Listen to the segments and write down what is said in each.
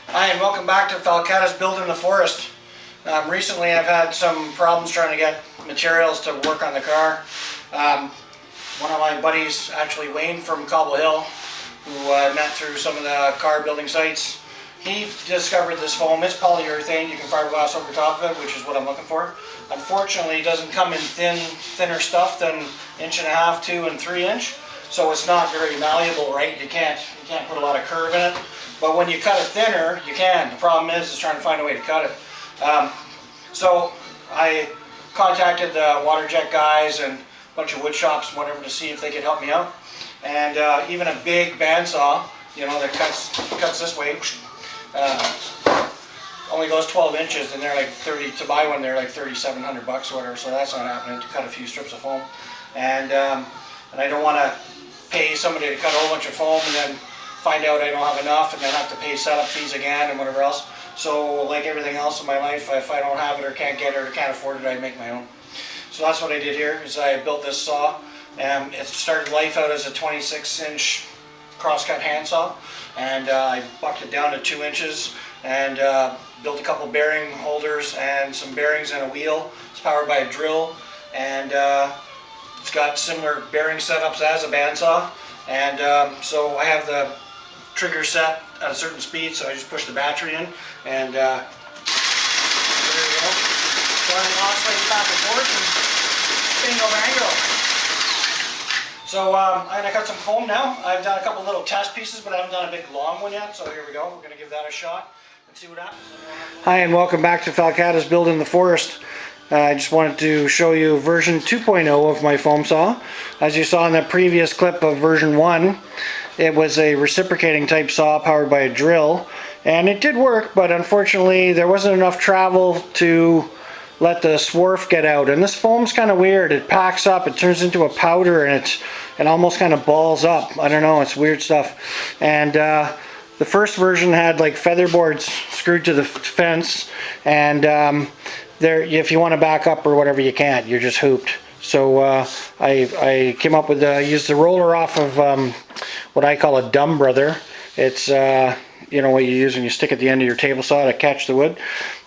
Hi, and welcome back to Falcata's Build in the Forest. Recently I've had some problems trying to get materials to work on the car. One of my buddies, actually Wayne from Cobble Hill, who I met through some of the car building sites, he discovered this foam. It's polyurethane. You can fiberglass over top of it, which is what I'm looking for. Unfortunately, it doesn't come in thinner stuff than 1.5, 2, and 3 inch. So it's not very malleable, right? You can't put a lot of curve in it. But when you cut it thinner, you can. The problem is trying to find a way to cut it. So I contacted the water jet guys and a bunch of wood shops and whatever to see if they could help me out. And even a big bandsaw, you know, that cuts this way, only goes 12 inches, and they're like 30 to buy one. They're like $3,700 or whatever. So that's not happening to cut a few strips of foam. And I don't want to pay somebody to cut a whole bunch of foam and then find out I don't have enough and then have to pay setup fees again and whatever else. So like everything else in my life, if I don't have it or can't get it or can't afford it, I make my own. So that's what I did here, is I built this saw. It started life out as a 26-inch crosscut handsaw, and I bucked it down to 2 inches and built a couple bearing holders and some bearings and a wheel. It's powered by a drill, and it's got similar bearing setups as a bandsaw. And so I have the trigger set at a certain speed, so I just push the battery in, and there we go. So I'm oscillating back and forth, and bingo bango. So I'm going to cut some foam now. I've done a couple little test pieces, but I haven't done a big long one yet, so here we go. We're going to give that a shot and see what happens. Hi, and welcome back to Falcata's Build in the Forest. I just wanted to show you version 2.0 of my foam saw. As you saw in the previous clip of version 1, it was a reciprocating type saw powered by a drill, and it did work, but unfortunately there wasn't enough travel to let the swarf get out. And this foam's kind of weird. It packs up, it turns into a powder, and it almost kind of balls up. I don't know, it's weird stuff. And the first version had like feather boards screwed to the fence, and if you want to back up or whatever, you can't. You're just hooped. So I came up with used the roller off of what I call a dumb brother. It's you know what you use when you stick at the end of your table saw to catch the wood.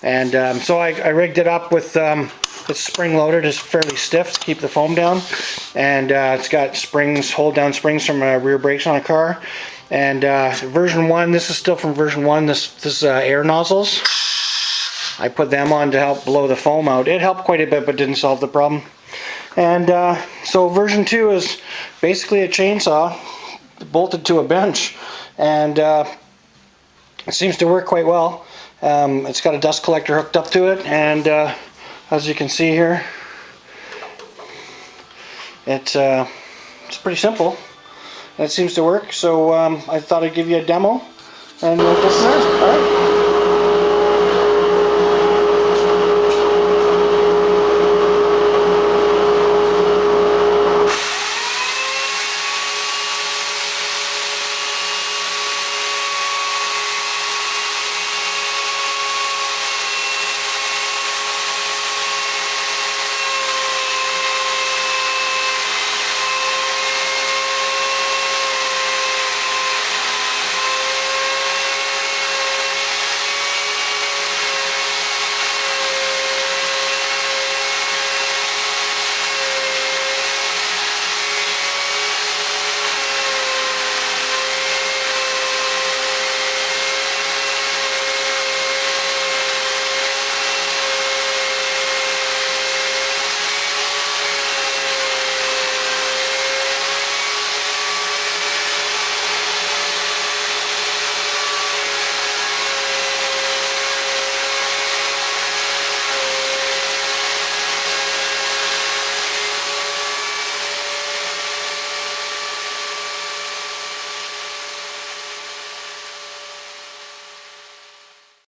And so I rigged it up with it's spring loaded. It's fairly stiff to keep the foam down, and it's got springs, hold down springs from rear brakes on a car. And version 1, this is still from version 1. This air nozzles, I put them on to help blow the foam out. It helped quite a bit, but didn't solve the problem. And so version 2 is basically a chainsaw bolted to a bench, and it seems to work quite well. It's got a dust collector hooked up to it, and as you can see here, it's pretty simple. It seems to work, so I thought I'd give you a demo, and we'll go from there. All right.